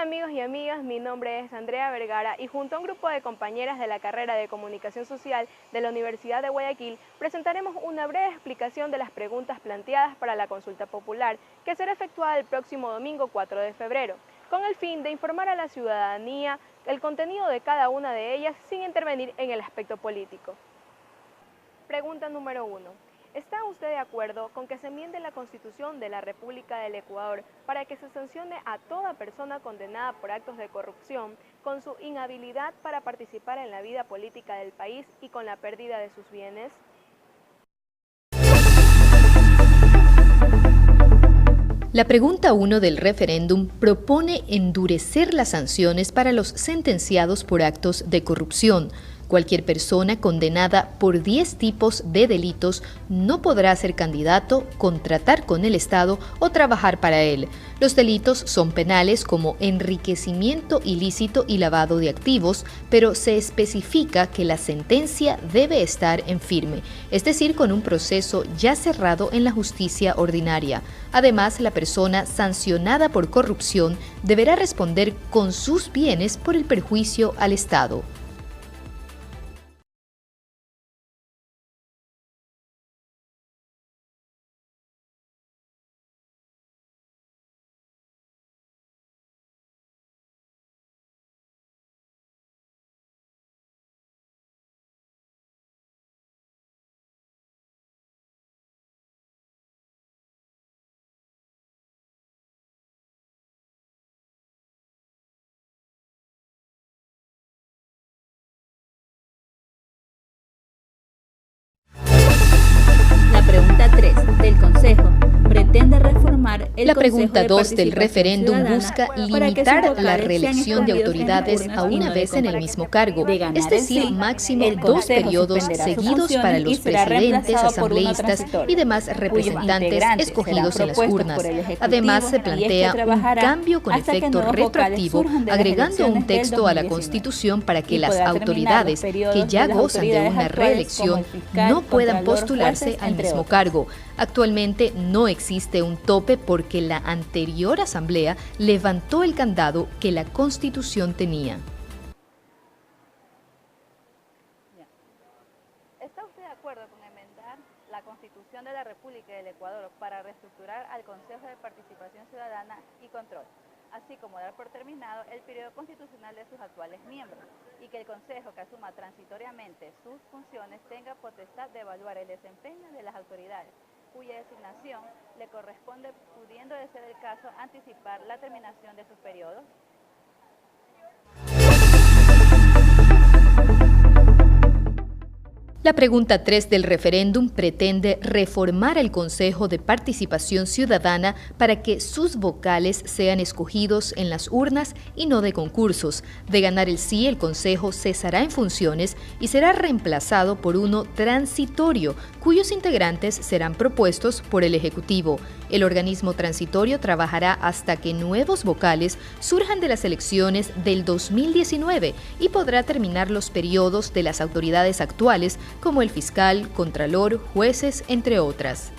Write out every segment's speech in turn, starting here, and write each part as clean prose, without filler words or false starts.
amigos y amigas, mi nombre es Andrea Vergara y junto a un grupo de compañeras de la carrera de Comunicación Social de la Universidad de Guayaquil presentaremos una breve explicación de las preguntas planteadas para la consulta popular que será efectuada el próximo domingo 4 de febrero, con el fin de informar a la ciudadanía el contenido de cada una de ellas sin intervenir en el aspecto político. Pregunta número 1. ¿Está usted de acuerdo con que se enmiende la Constitución de la República del Ecuador para que se sancione a toda persona condenada por actos de corrupción con su inhabilidad para participar en la vida política del país y con la pérdida de sus bienes? La pregunta 1 del referéndum propone endurecer las sanciones para los sentenciados por actos de corrupción. Cualquier persona condenada por 10 tipos de delitos no podrá ser candidato, contratar con el Estado o trabajar para él. Los delitos son penales como enriquecimiento ilícito y lavado de activos, pero se especifica que la sentencia debe estar en firme, es decir, con un proceso ya cerrado en la justicia ordinaria. Además, la persona sancionada por corrupción deberá responder con sus bienes por el perjuicio al Estado. La pregunta 3 del Consejo pretende reformar el La pregunta 2 del Participación referéndum Ciudadana busca para que sus limitar la vocales reelección de sean autoridades escogidos a en una urnas vez en el mismo cargo, de ganar es decir, en sí, máximo el 2 Consejo periodos suspenderá sus seguidos para funciones los y será presidentes, reemplazado por uno asambleístas transitorio, y demás cuyos representantes integrantes escogidos serán en las propuestos urnas. por el Ejecutivo, Además, se y este plantea un trabajará cambio con hasta que efecto nuevos vocales retroactivo, surjan de las agregando un elecciones del texto a la 2019, Constitución para que y las podrá terminar autoridades los periodos que ya de las gozan de autoridades una actuales, reelección como el fiscal, no puedan contralor, postularse jueces, al entre mismo otros. cargo. Actualmente no existe un tope porque la anterior asamblea levantó el candado que la Constitución tenía. ¿Está usted de acuerdo con enmendar la Constitución de la República del Ecuador para reestructurar al Consejo de Participación Ciudadana y Control, así como dar por terminado el periodo constitucional de sus actuales miembros, y que el Consejo que asuma transitoriamente sus funciones tenga potestad de evaluar el desempeño de las autoridades, cuya designación le corresponde, pudiendo, de ser el caso, anticipar la terminación de sus periodos? La pregunta 3 del referéndum pretende reformar el Consejo de Participación Ciudadana para que sus vocales sean escogidos en las urnas y no de concursos. De ganar el sí, el Consejo cesará en funciones y será reemplazado por uno transitorio, cuyos integrantes serán propuestos por el Ejecutivo. El organismo transitorio trabajará hasta que nuevos vocales surjan de las elecciones del 2019 y podrá terminar los periodos de las autoridades actuales como el fiscal, contralor, jueces, entre otras.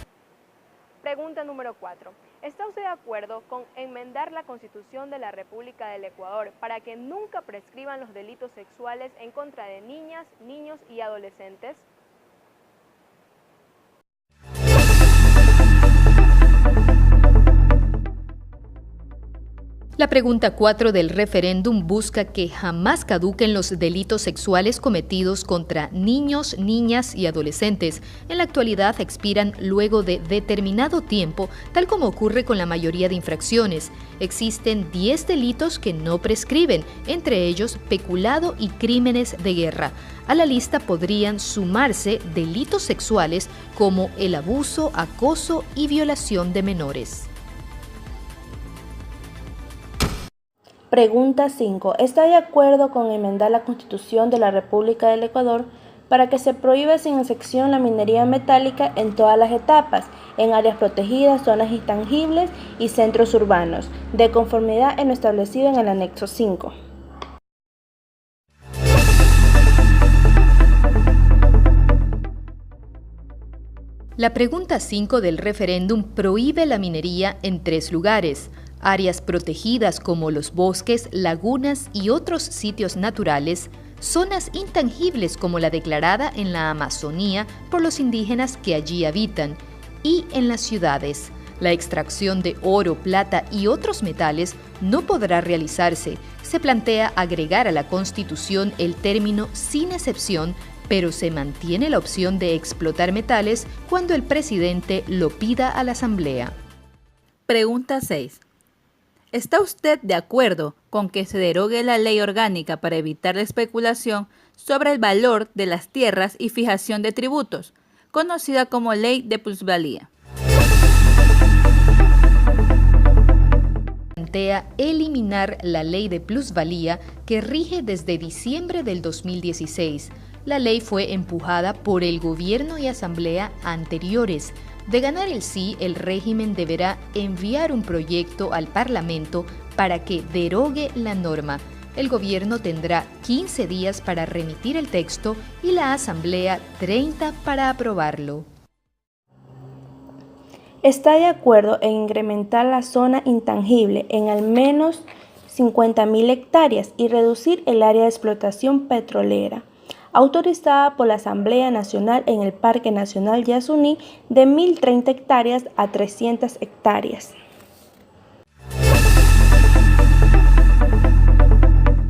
Pregunta número 4. ¿Está usted de acuerdo con enmendar la Constitución de la República del Ecuador para que nunca prescriban los delitos sexuales en contra de niñas, niños y adolescentes? La pregunta 4 del referéndum busca que jamás caduquen los delitos sexuales cometidos contra niños, niñas y adolescentes. En la actualidad expiran luego de determinado tiempo, tal como ocurre con la mayoría de infracciones. Existen 10 delitos que no prescriben, entre ellos peculado y crímenes de guerra. A la lista podrían sumarse delitos sexuales como el abuso, acoso y violación de menores. Pregunta 5. ¿Está de acuerdo con enmendar la Constitución de la República del Ecuador para que se prohíba sin excepción la minería metálica en todas las etapas, en áreas protegidas, zonas intangibles y centros urbanos, de conformidad en lo establecido en el anexo 5? La pregunta 5 del referéndum prohíbe la minería en 3 lugares: áreas protegidas como los bosques, lagunas y otros sitios naturales, zonas intangibles como la declarada en la Amazonía por los indígenas que allí habitan, y en las ciudades. La extracción de oro, plata y otros metales no podrá realizarse. Se plantea agregar a la Constitución el término sin excepción, pero se mantiene la opción de explotar metales cuando el presidente lo pida a la Asamblea. Pregunta 6. ¿Está usted de acuerdo con que se derogue la ley orgánica para evitar la especulación sobre el valor de las tierras y fijación de tributos, conocida como ley de plusvalía? Plantea eliminar la ley de plusvalía que rige desde diciembre del 2016. La ley fue empujada por el gobierno y asamblea anteriores. De ganar el sí, el régimen deberá enviar un proyecto al Parlamento para que derogue la norma. El gobierno tendrá 15 días para remitir el texto y la asamblea 30 para aprobarlo. Está de acuerdo en incrementar la zona intangible en al menos 50.000 hectáreas y reducir el área de explotación petrolera, autorizada por la Asamblea Nacional en el Parque Nacional Yasuní de 1.030 hectáreas a 300 hectáreas.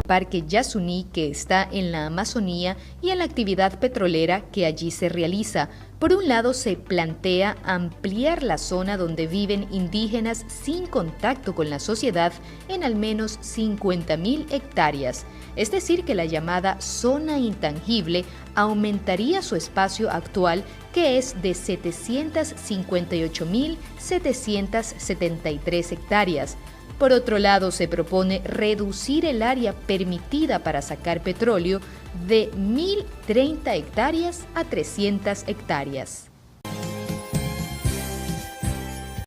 Parque Yasuní, que está en la Amazonía, y en la actividad petrolera que allí se realiza. Por un lado, se plantea ampliar la zona donde viven indígenas sin contacto con la sociedad en al menos 50.000 hectáreas. Es decir, que la llamada zona intangible aumentaría su espacio actual, que es de 758.773 hectáreas. Por otro lado, se propone reducir el área permitida para sacar petróleo de 1.030 hectáreas a 300 hectáreas.